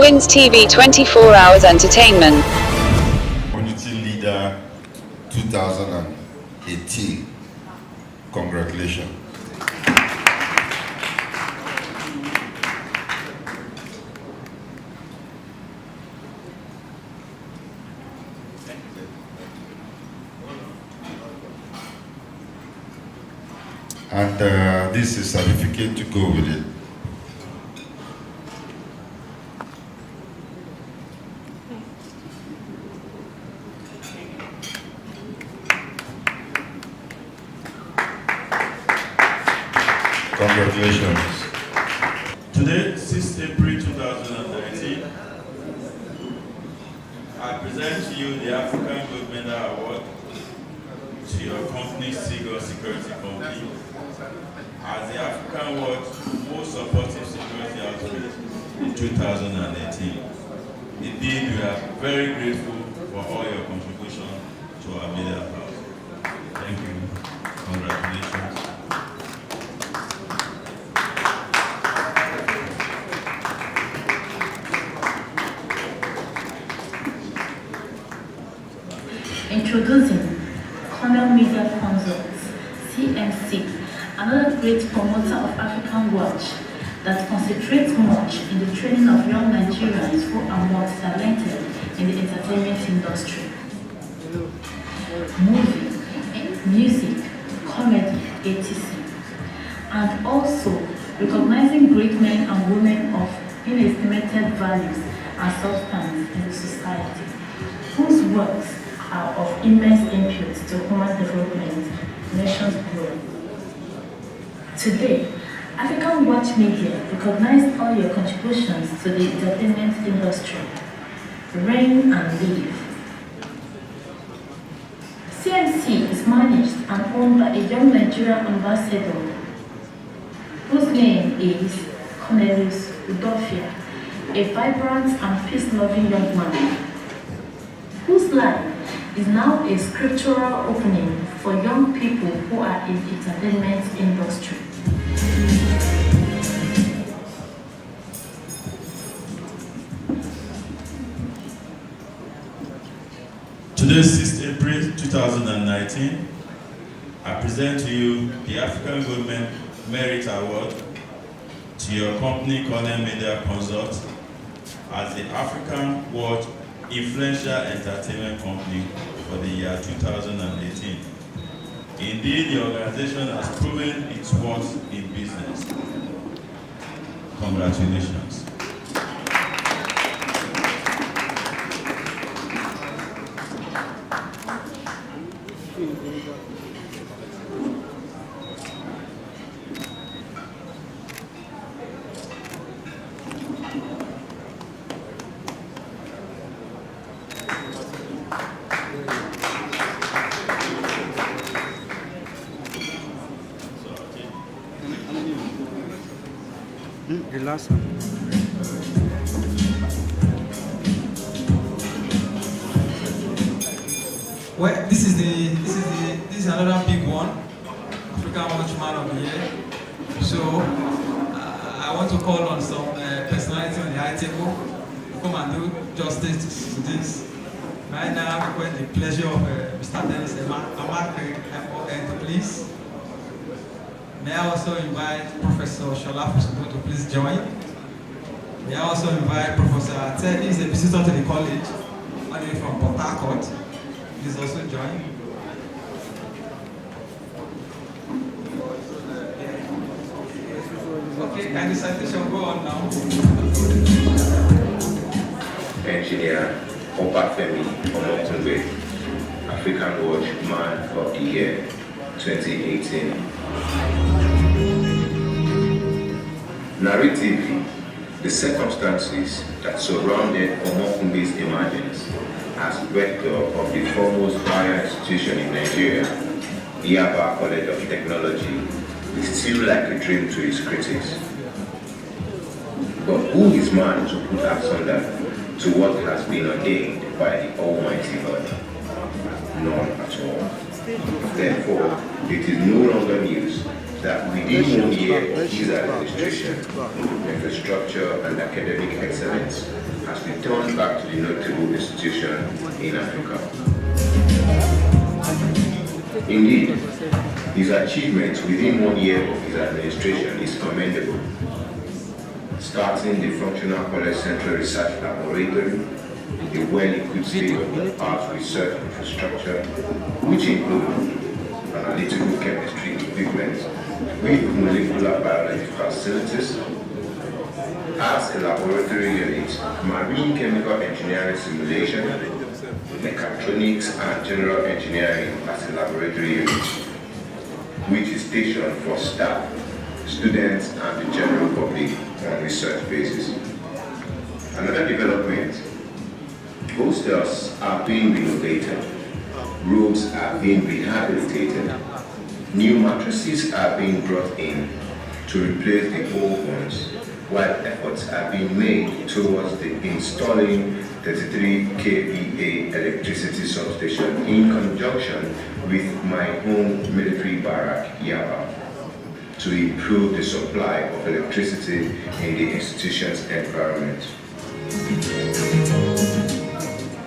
Wins TV 24 Hours Entertainment. Community Leader 2018. Congratulations. And this is a certificate to go with it. Congratulations. Today, 6th April 2019, I present to you the African Gold Medal Award to your company, Seagull Security Company, as the African Watch Most Supportive Security Outfit in 2018. Indeed, we are very grateful for all your contribution to our media house. Thank you. Congratulations. Introducing Cornell Media Consults, CMC, another great promoter of African Watch that concentrates much in the training of young Nigerians who are multi-talented in the entertainment industry. Movie, music, comedy, etc. And also recognizing great men and women of inestimable values and substance in the society, whose works are of immense input to human development, nation's growth. Today, African Watch Media recognize all your contributions to the entertainment industry. Reign and live. CMC is managed and owned by a young Nigerian ambassador whose name is Cornelius Udofia, a vibrant and peace-loving young man whose life is now a scriptural opening for young people who are in the entertainment industry. Today, 6th April 2019, I present to you the African Gold Merit Award to your company, Cornell Media Consult, as the African Watch Influential Entertainment Company for the year 2018. Indeed, the organization has proven its worth in business. Congratulations. The last one. Well, this is another big one, African Watch Man of the Year. So I want to call on some personality on the high table to come and do justice to this. Right now, I've got the pleasure of Mr. Dennis Amak, please. May I also invite Professor Shola Fusubo to please join. May I also invite Professor Teddy, is a visitor to the college, all the way from Port Harcourt. Please also join. Okay, can the citation go on now? Engineer Obafemi Omokunwe, African Watch Man of the Year 2018. Narratively, the circumstances that surrounded Omokunwe's emergence as rector of the foremost higher institution in Nigeria, the Yaba College of Technology, is still like a dream to his critics. But who is man to put asunder to what has been ordained by the Almighty God? None at all. Therefore, it is no longer news that within 1 year, his administration, infrastructure and academic excellence has returned back to the notable institution in Africa. Indeed, his achievements within 1 year of his administration is commendable. Starting the Functional College Central Research Laboratory, a well-equipped state-of-the-art research infrastructure, which includes analytical chemistry equipment with molecular biology facilities, as a laboratory unit, marine chemical engineering simulation, mechatronics and general engineering as a laboratory unit, which is stationed for staff, students and the general public on research basis. Another development, hostels are being renovated, rooms are being rehabilitated, new mattresses are being brought in to replace the old ones, while efforts are being made towards the installing 33 kVA electricity substation in conjunction with my own military barrack, Yaba, to improve the supply of electricity in the institution's environment.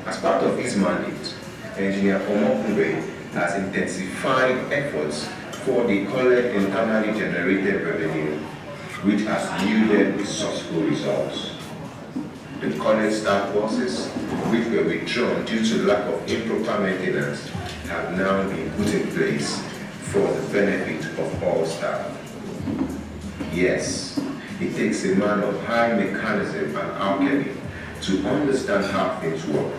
As part of his mandate, Engineer Omokunbe has intensified efforts for the college internally generated revenue, which has yielded resourceful results. The college staff courses, which were withdrawn due to lack of improper maintenance, have now been put in place for the benefit of all staff. Yes, it takes a man of high mechanism and alchemy to understand how things work.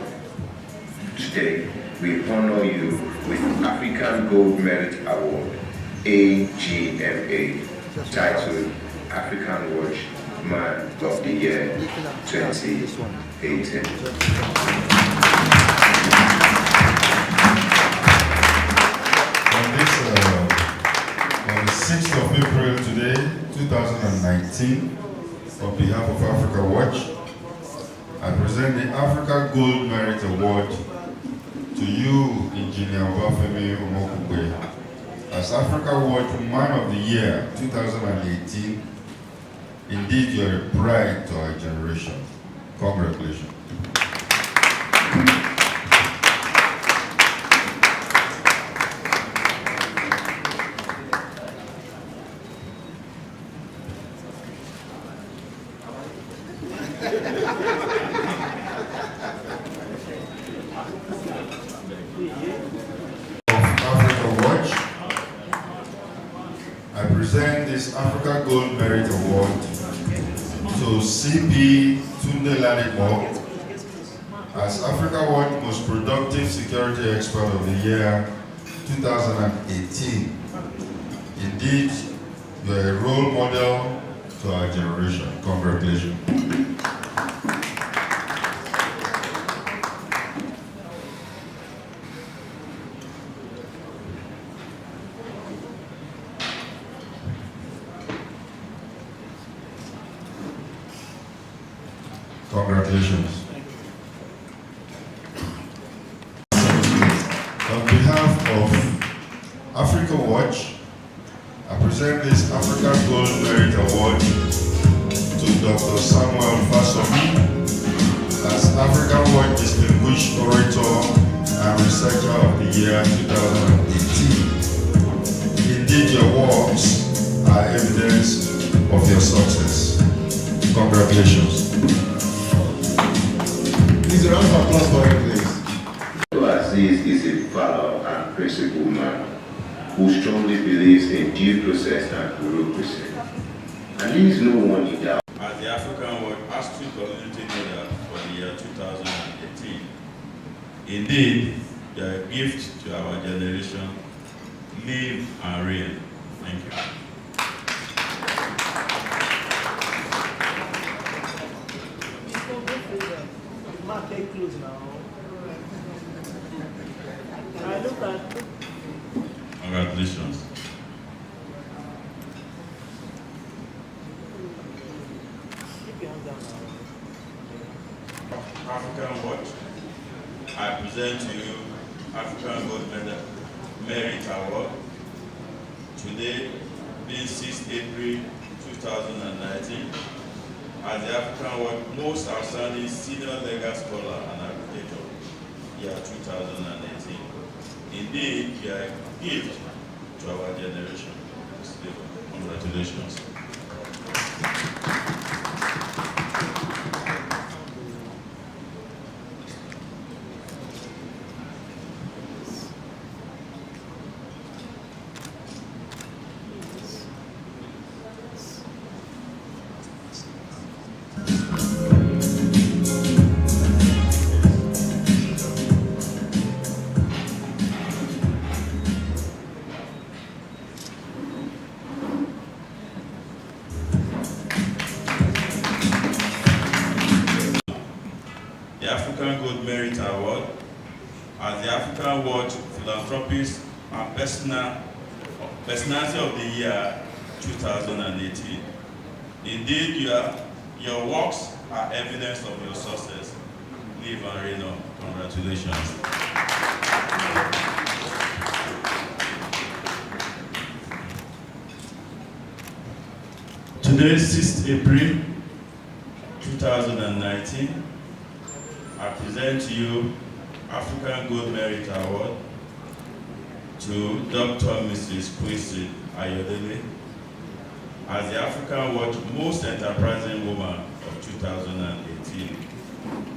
Today, we honor you with African Gold Merit Award, AGMA, titled African Watch Man of the Year 2018. On the 6th of April today, 2019, on behalf of Africa Watch, I present the Africa Gold Merit Award to you, Engineer Obafemi Omokunbe, as Africa Watch Man of the Year 2018. Indeed, you are a pride to our generation. Congratulations. I present this Africa Gold Merit Award to CP Tunde Ladipo as Africa Watch Most Productive Security Expert of the Year 2018. Indeed, you are a role model to our generation. Congratulations. Congratulations. On behalf of Africa Watch, I present this Africa Gold Merit Award to Dr. Samuel Fasomi as Africa Watch Distinguished Orator and Researcher of the Year 2018. Indeed, your works are evidence of your success. Congratulations. Please, a round of applause for him, please. Aziz is a valor and principled man who strongly believes in due process and bureaucracy, and leaves no one in doubt. As the African Watch Astute Community Leader for the year 2018, indeed, you are a gift to our generation. Live and reign. Thank you. Close now. I look at. Congratulations. Keep your hands down now. African Watch, I present to you African Gold Merit Award. Today, being 6th April 2019, as the African Watch Most Outstanding Senior Legal Scholar and Architect year 2018. Indeed, you are a gift to our generation. Congratulations. The African Gold Merit Award as the African Watch Philanthropist and Personality of the Year 2018. Indeed, your works are evidence of your success. Live and reign on. Congratulations. Today, 6th April 2019, I present to you African Gold Merit Award to Dr. Mrs. Kwesi Ayodele as the African Watch Most Enterprising Woman of 2018.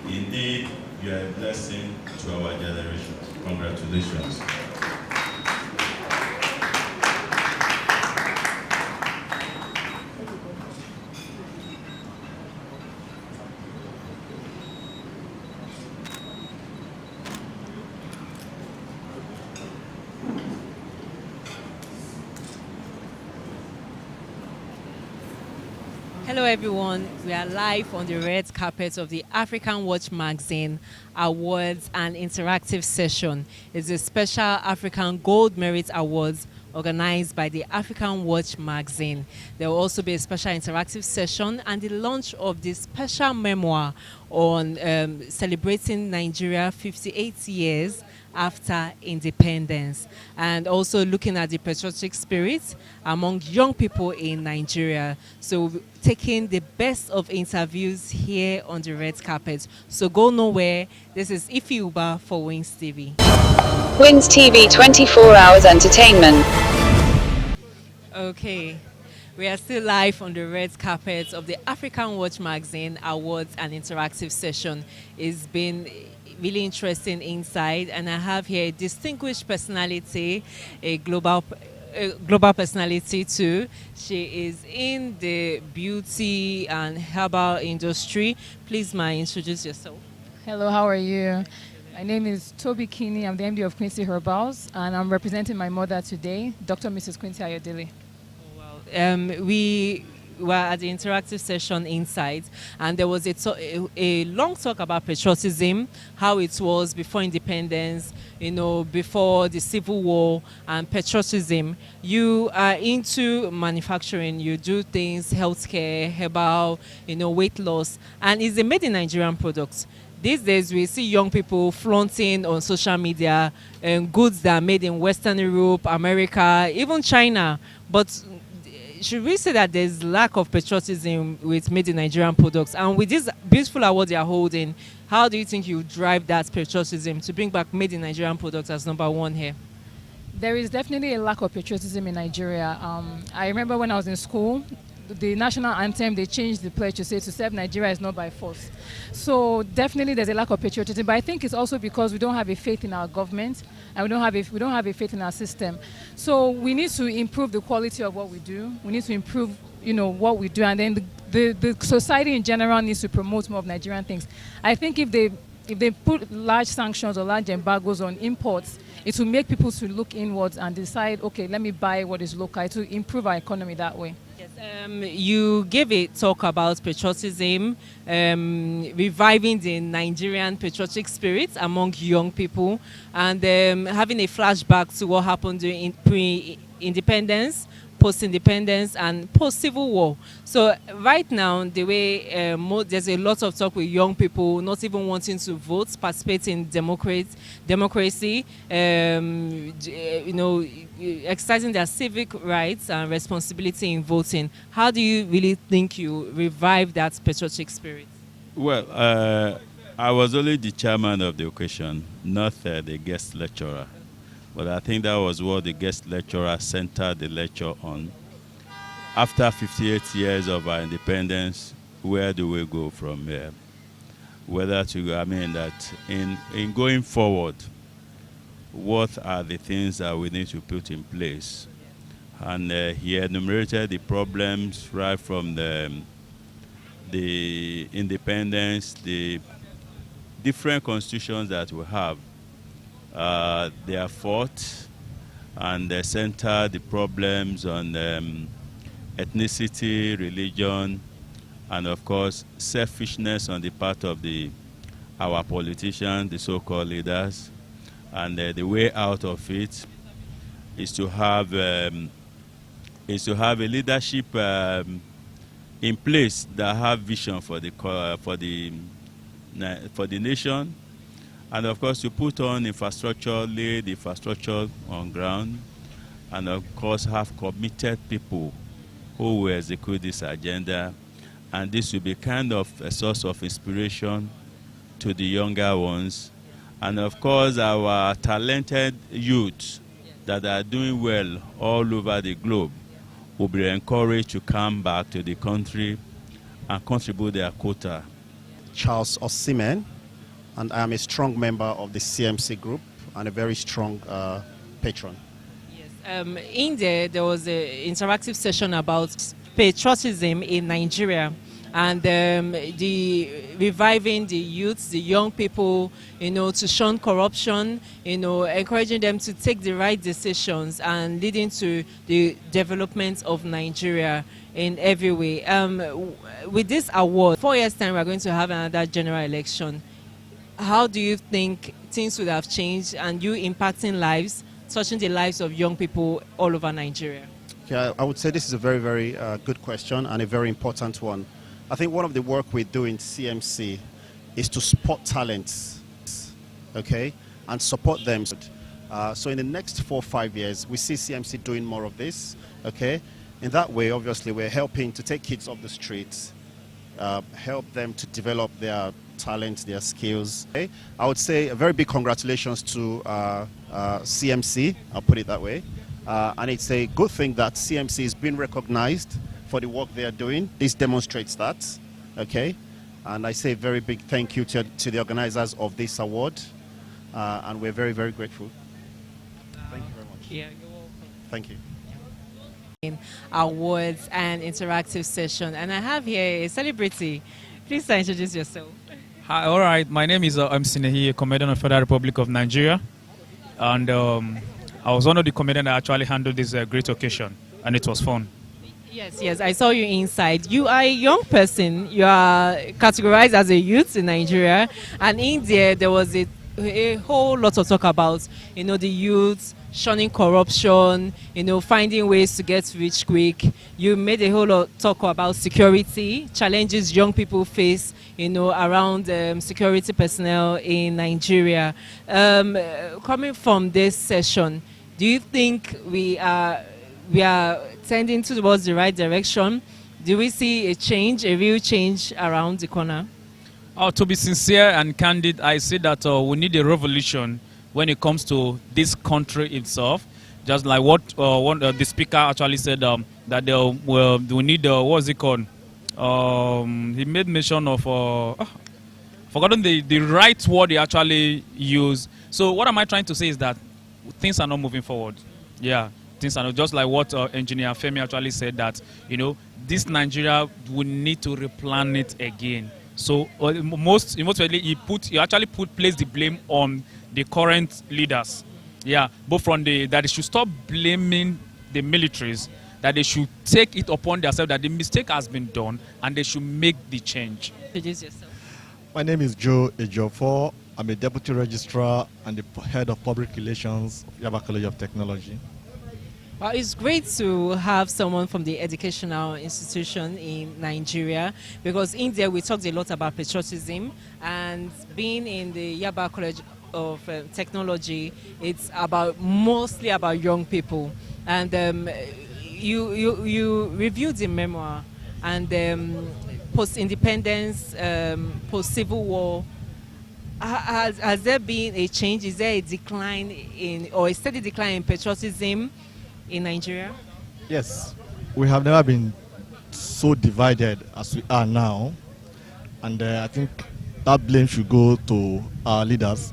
Indeed, you are a blessing to our generation. Congratulations. Hello everyone, we are live on the red carpet of the African Watch Magazine Awards and Interactive Session. It's a special African Gold Merit Awards organized by the African Watch Magazine. There will also be a special interactive session and the launch of the special memoir on celebrating Nigeria 58 years after independence, and also looking at the patriotic spirit among young people in Nigeria. So we're taking the best of interviews here on the red carpet. So go nowhere. This is Ifi Uba for Wings TV. Wings TV 24 hours entertainment. Okay. We are still live on the red carpet of the African Watch Magazine Awards and Interactive Session. It's been really interesting inside, and I have here a distinguished personality, a global personality too. She is in the beauty and herbal industry. Please, introduce yourself. Hello, how are you? My name is Toby Kinney. I'm the MD of Quincy Herbals, and I'm representing my mother today, Dr. Mrs. Quincy Ayodele. We were at the interactive session inside, and there was a long talk about patriotism, how it was before independence, before the Civil War, and patriotism. You are into manufacturing, you do things, healthcare, herbal, weight loss, and it's a made in Nigerian product. These days, we see young people flaunting on social media goods that are made in Western Europe, America, even China. But should we say that there's lack of patriotism with made in Nigerian products? And with this beautiful award they are holding, how do you think you drive that patriotism to bring back made in Nigerian products as number one here? There is definitely a lack of patriotism in Nigeria. I remember when I was in school, the national anthem, they changed the pledge to say to serve Nigeria is not by force. So definitely there's a lack of patriotism, but I think it's also because we don't have a faith in our government, and we don't have a faith in our system. So we need to improve the quality of what we do. We need to improve, what we do, and then the society in general needs to promote more of Nigerian things. I think if they put large sanctions or large embargoes on imports, it will make people to look inwards and decide, okay, let me buy what is local, to improve our economy that way. Yes, you gave a talk about patriotism, reviving the Nigerian patriotic spirit among young people, and having a flashback to what happened during pre-independence, post-independence and post-civil war. So right now, the way there's a lot of talk with young people not even wanting to vote, participate in democracy, exercising their civic rights and responsibility in voting. How do you really think you revive that patriotic spirit? Well, I was only the chairman of the occasion, not the guest lecturer. But I think that was what the guest lecturer centered the lecture on. After 58 years of our independence, where do we go from here? That in going forward, what are the things that we need to put in place? And he enumerated the problems right from the independence, the different constitutions that we have. They are fought and they center the problems on ethnicity, religion, and of course selfishness on the part of our politicians, the so-called leaders. And the way out of it is to have a leadership in place that have vision for the nation. And of course, to put on infrastructure, lay the infrastructure on ground, and of course, have committed people who will execute this agenda. And this will be kind of a source of inspiration to the younger ones. And of course, our talented youth that are doing well all over the globe will be encouraged to come back to the country and contribute their quota. Charles Osimhen, and I am a strong member of the CMC group and a very strong patron. Yes. In there was an interactive session about patriotism in Nigeria, and the reviving the youth, the young people, to shun corruption, encouraging them to take the right decisions and leading to the development of Nigeria in every way. With this award, 4 years' time, we're going to have another general election. How do you think things would have changed and you impacting lives, touching the lives of young people all over Nigeria? Yeah, I would say this is a very, very good question and a very important one. I think one of the work we do in CMC is to spot talents, okay, and support them. So in the next 4 or 5 years, we see CMC doing more of this, okay. In that way, obviously, we're helping to take kids off the streets, help them to develop their talents, their skills. Okay? I would say a very big congratulations to CMC, I'll put it that way. And it's a good thing that CMC is being recognized for the work they are doing. This demonstrates that, okay? And I say a very big thank you to the organizers of this award. And we're very, very grateful. Thank you very much. Yeah, you're welcome. Thank you. Awards and interactive session, and I have here a celebrity. Please introduce yourself. Hi, all right. My name is Sinehi, a comedian of the Federal Republic of Nigeria, and I was one of the comedians that actually handled this great occasion, and it was fun. Yes, I saw you inside. You are a young person. You are categorized as a youth in Nigeria, and in there was a whole lot of talk about, the youth shunning corruption, finding ways to get rich quick. You made a whole lot of talk about security, challenges young people face, around security personnel in Nigeria. Coming from this session, do you think we are tending towards the right direction? Do we see a real change around the corner? To be sincere and candid, I say that we need a revolution when it comes to this country itself. Just like what the speaker actually said, that we need, what's it called? He made mention of, forgotten the right word he actually used. So what am I trying to say is that things are not moving forward. Yeah, things are not, just like what Engineer Femi actually said, that, this Nigeria will need to replan it again. So most likely he actually placed the blame on the current leaders. Yeah, but from that they should stop blaming the militaries, that they should take it upon themselves that the mistake has been done and they should make the change. Introduce yourself. My name is Joe Ejiofor. I'm a deputy registrar and the head of public relations of Yaba College of Technology. Well, it's great to have someone from the educational institution in Nigeria, because in there we talked a lot about patriotism, and being in the Yaba College of Technology, it's mostly about young people. And you reviewed the memoir, and post-independence, post-civil war. Has there been a change? Is there a decline or a steady decline in patriotism in Nigeria? Yes, we have never been so divided as we are now, and I think that blame should go to our leaders,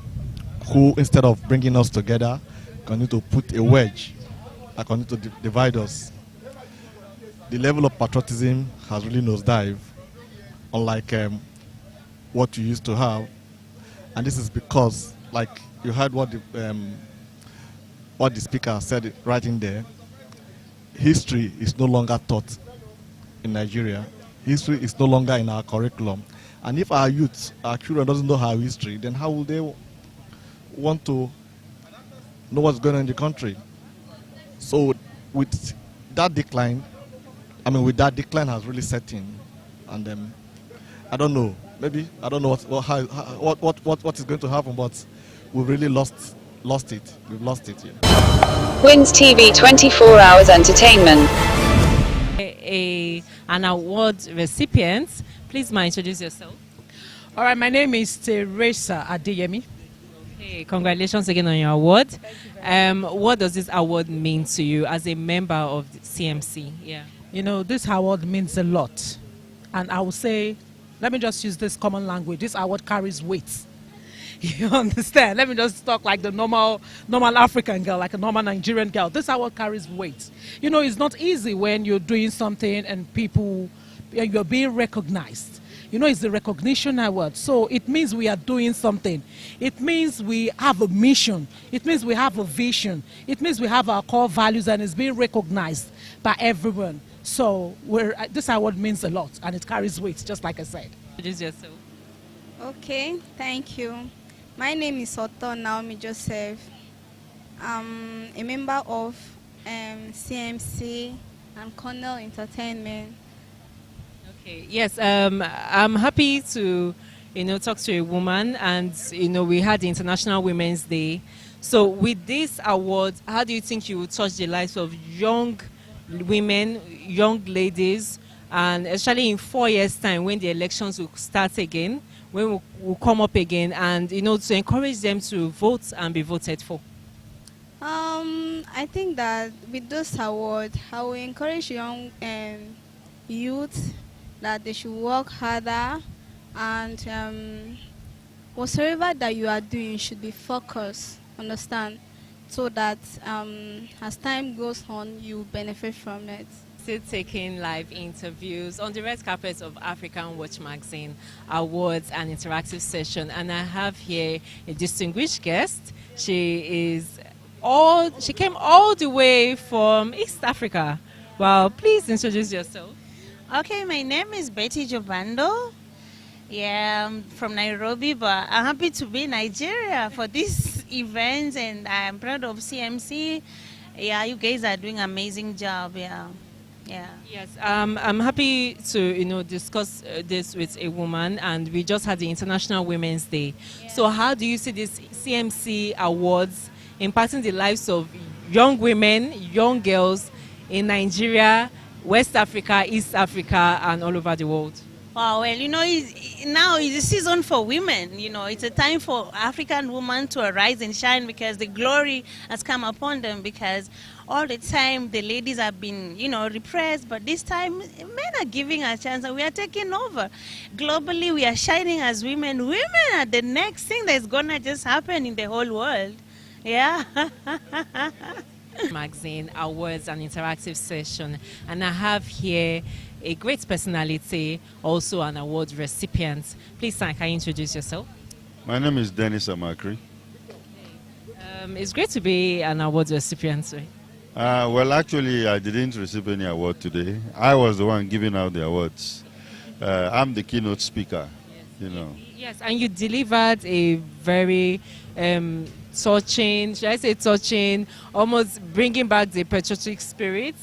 who, instead of bringing us together, continue to put a wedge and continue to divide us. The level of patriotism has really nosedived, unlike what you used to have. And this is because, like you heard what the speaker said right in there, history is no longer taught in Nigeria. History is no longer in our curriculum. And if our youth, our children doesn't know our history, then how will they want to know what's going on in the country? So with that decline has really set in. And I don't know. Maybe I don't know what is going to happen, but we've really lost it. We've lost it. Yeah. Wins TV 24 hours entertainment. An award recipient. Please, introduce yourself. All right, my name is Teresa Adeyemi. Okay, congratulations again on your award. What does this award mean to you as a member of the CMC? Yeah. You know, this award means a lot, and I will say, let me just use this common language. This award carries weight. You understand? Let me just talk like the normal African girl, like a normal Nigerian girl. This award carries weight. You know, it's not easy when you're doing something and you're being recognized. You know, it's the recognition award. So it means we are doing something. It means we have a mission. It means we have a vision. It means we have our core values, and it's being recognized by everyone. So this award means a lot, and it carries weight, just like I said. Introduce yourself. Okay, thank you. My name is Otto Naomi Joseph. I'm a member of CMC and Cornell Entertainment. Okay. Yes. I'm happy to, talk to a woman, and we had the International Women's Day. So with this award, how do you think you will touch the lives of young women, young ladies, and especially in 4 years' time when the elections will start again, when we'll come up again, and to encourage them to vote and be voted for? I think that with this award, I will encourage young youth that they should work harder, and whatsoever that you are doing should be focused, understand, so that as time goes on, you benefit from it. Still taking live interviews on the red carpet of African Watch magazine awards and interactive session, and I have here a distinguished guest. She came all the way from East Africa. Well, please introduce yourself. Okay, my name is Betty Jobando. Yeah, I'm from Nairobi, but I'm happy to be in Nigeria for this event, and I'm proud of CMC. Yeah, you guys are doing an amazing job. Yeah. Yes, I'm happy to discuss this with a woman, and we just had the International Women's Day. Yeah. So how do you see this CMC awards impacting the lives of young women, young girls in Nigeria, West Africa, East Africa, and all over the world? Wow, well, now is the season for women. It's a time for African women to arise and shine, because the glory has come upon them, because all the time the ladies have been, repressed, but this time men are giving a chance, and we are taking over. Globally, we are shining as women. Women are the next thing that's gonna just happen in the whole world. Yeah. Magazine awards and interactive session, and I have here a great personality, also an award recipient. Please, sir, can you introduce yourself? My name is Dennis Amakri. It's great to be an award recipient. Well, actually, I didn't receive any award today. I was the one giving out the awards. I'm the keynote speaker, Yes, and you delivered a very touching, should I say touching, almost bringing back the patriotic spirit.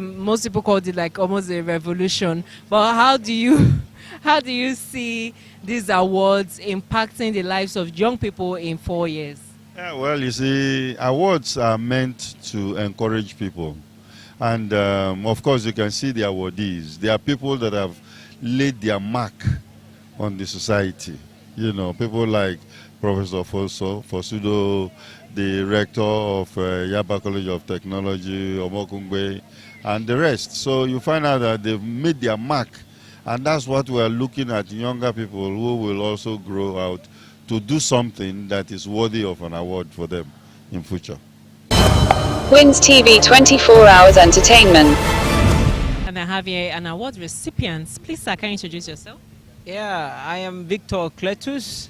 Most people called it like almost a revolution. But how do you see these awards impacting the lives of young people in 4 years? Yeah, well, you see, awards are meant to encourage people. And of course, you can see the awardees. They are people that have laid their mark on the society. You know, people like Professor Fosudo, the rector of Yaba College of Technology, Omokungwe, and the rest. So you find out that they've made their mark. And that's what we're looking at, younger people who will also grow out to do something that is worthy of an award for them in future. Wins TV 24 Hours Entertainment. And I have here an award recipient. Please, sir, can you introduce yourself? Yeah, I am Victor Cletus.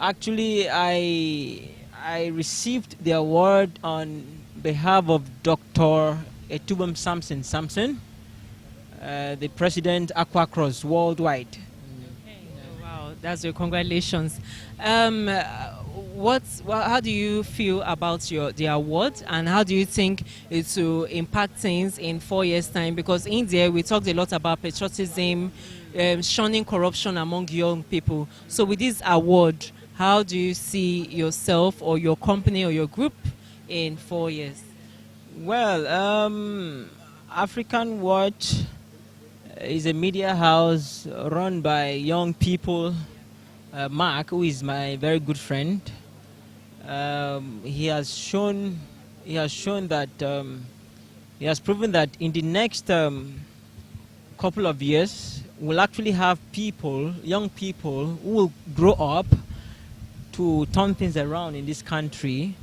Actually, I received the award on behalf of Dr. Etubam Samson, the president Aquacross worldwide. Wow, that's your congratulations. How do you feel about the award, and how do you think it will impact things in 4 years' time? Because in there we talked a lot about patriotism, shunning corruption among young people. So with this award, how do you see yourself or your company or your group in 4 years? Well, African Watch is a media house run by young people. Mark, who is my very good friend, he has proven that in the next couple of years we'll actually have young people who will grow up to turn things around in this country.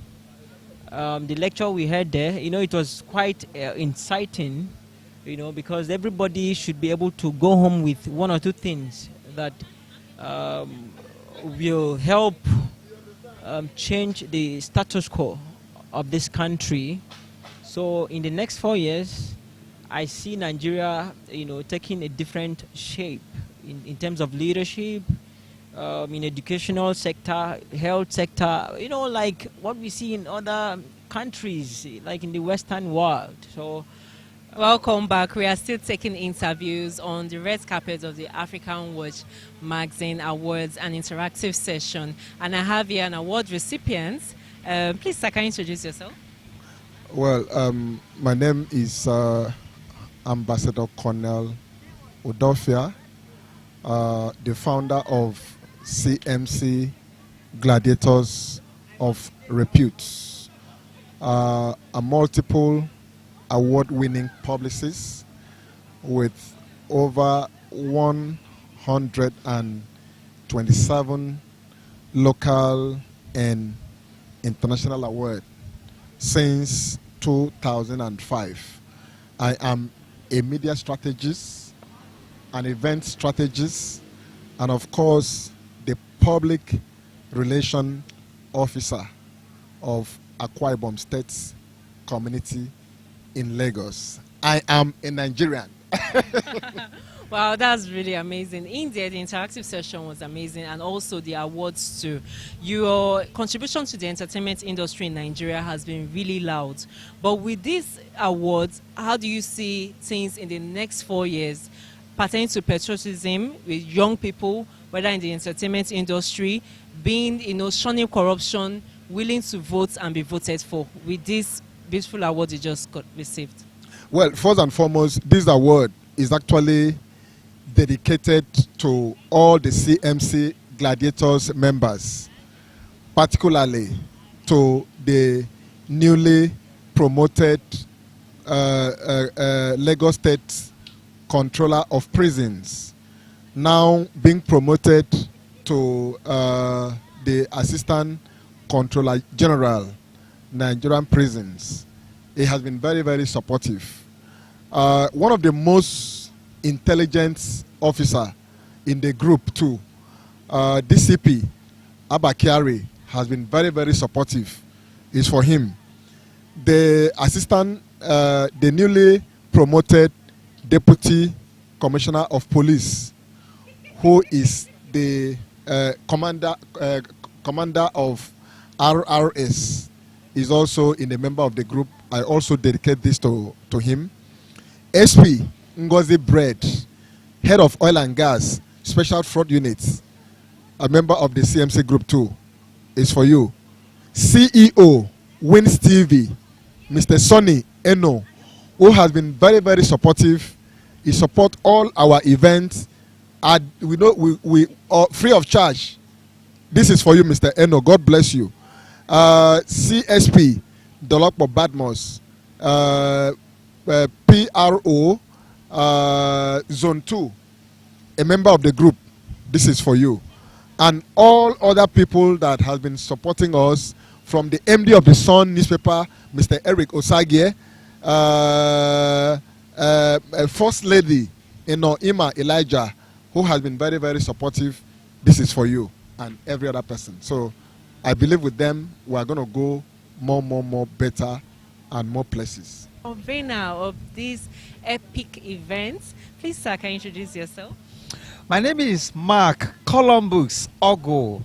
The lecture we had there, it was quite inciting, because everybody should be able to go home with one or two things that will help change the status quo of this country. So in the next 4 years, I see Nigeria, taking a different shape in terms of leadership, in educational sector, health sector, like what we see in other countries, like in the Western world. So, welcome back. We are still taking interviews on the red carpet of the African Watch Magazine Awards and interactive session. And I have here an award recipient. Please, sir, can you introduce yourself? Well, my name is Ambassador Cornel Udofia, the founder of CMC Gladiators of Repute, a multiple award-winning publicist with over 127 local and international awards since 2005. I am a media strategist, an event strategist, and of course the public relation officer of Akwa Ibom State community in Lagos. I am a Nigerian. Wow, that's really amazing. Indeed, the interactive session was amazing, and also the awards too. Your contribution to the entertainment industry in Nigeria has been really loud. But with these awards, how do you see things in the next 4 years pertaining to patriotism with young people, whether in the entertainment industry, being, shunning corruption, willing to vote and be voted for, with this beautiful award you just received? Well, first and foremost, this award is actually dedicated to all the CMC Gladiators members, particularly to the newly promoted Lagos State Controller of Prisons, now being promoted to the Assistant Controller General, Nigerian Prisons. It has been very, very supportive. One of the most intelligent officer in the group too, DCP Abakiari, has been very, very supportive. It's for him. The assistant, the newly promoted Deputy Commissioner of Police, who is the commander of RRS is also in a member of the group. I also dedicate this to him. SP Ngozi Bread, head of oil and gas, special fraud units, a member of the CMC group too, is for you. CEO Wins TV, Mr. Sonny Eno, who has been very, very supportive. He supports all our events. We know we are free of charge. This is for you, Mr. Eno. God bless you. CSP Dolokpo Badmos, PRO Zone 2, a member of the group. This is for you. And all other people that have been supporting us, from the MD of the Sun newspaper, Mr. Eric Osagie, First Lady, Ima Elijah, who has been very, very supportive. This is for you and every other person. So I believe with them, we are going to go more, better and more places. Convener of these epic events, please, sir, can you introduce yourself? My name is Mark Columbus Ogo,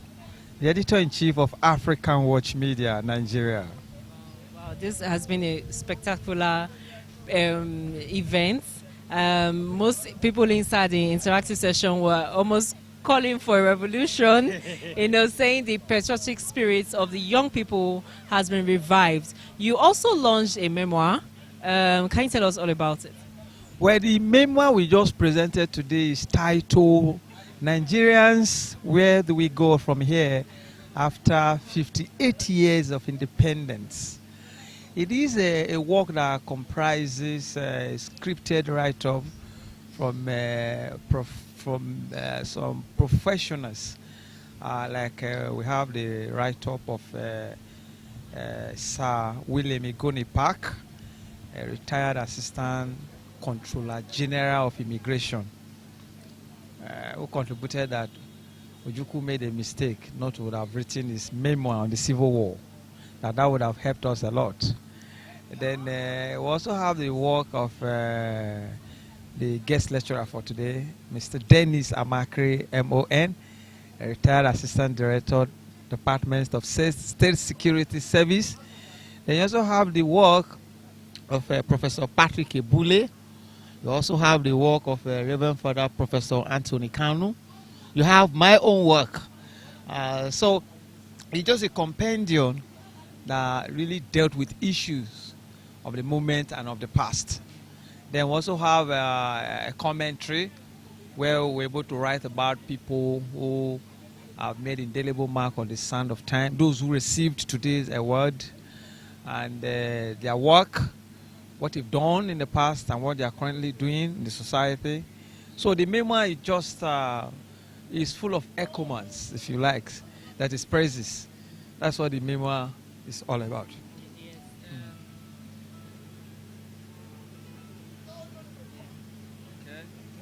the editor-in-chief of African Watch Media, Nigeria. Wow, this has been a spectacular event. Most people inside the interactive session were almost calling for a revolution, saying the patriotic spirit of the young people has been revived. You also launched a memoir. Can you tell us all about it? Well, the memoir we just presented today is titled Nigerians, Where Do We Go From Here After 58 Years of Independence. It is a work that comprises a scripted write-up from some professionals. We have the write-up of Sir William Igoni Park, a retired assistant Controller General of Immigration, who contributed that Ojukwu made a mistake not to have written his memoir on the Civil War. That would have helped us a lot. Then we also have the work of the guest lecturer for today, Mr. Dennis Amakri, MON, a retired Assistant Director, Department of State Security Service. Then you also have the work of Professor Patrick Ebule. You also have the work of Reverend Father Professor Anthony Kanu. You have my own work. So it's just a compendium that really dealt with issues of the moment and of the past. Then we also have a commentary where we're able to write about people who have made indelible mark on the sand of time, those who received today's award, and their work, what they've done in the past and what they are currently doing in the society. So the memoir is just is full of echoes, if you like, that is praises. That's what the memoir is all about.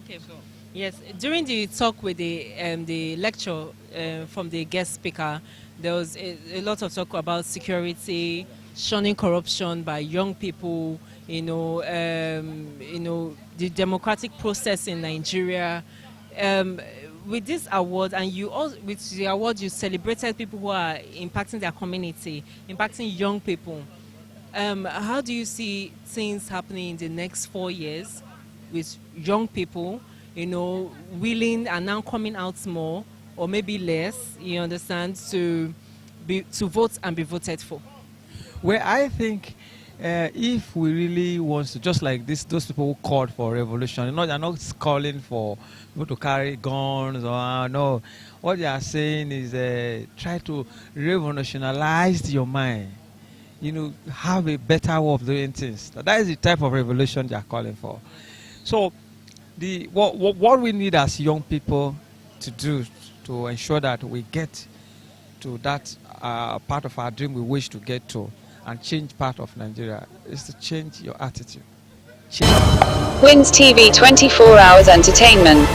Okay. Yes, during the talk with the lecture from the guest speaker, there was a lot of talk about security, shunning corruption by young people, the democratic process in Nigeria. With this award, and with the award, you celebrated people who are impacting their community, impacting young people. How do you see things happening in the next 4 years with young people, willing and now coming out more, or maybe less, you understand, to vote and be voted for? Well, I think if we really want to, just like those people who called for revolution, they're not calling for people to carry guns or no. What they are saying is try to revolutionize your mind. Have a better way of doing things. That is the type of revolution they are calling for. So, what we need as young people to do to ensure that we get to that part of our dream we wish to get to, and change part of Nigeria, is to change your attitude. Wins TV 24 hours entertainment.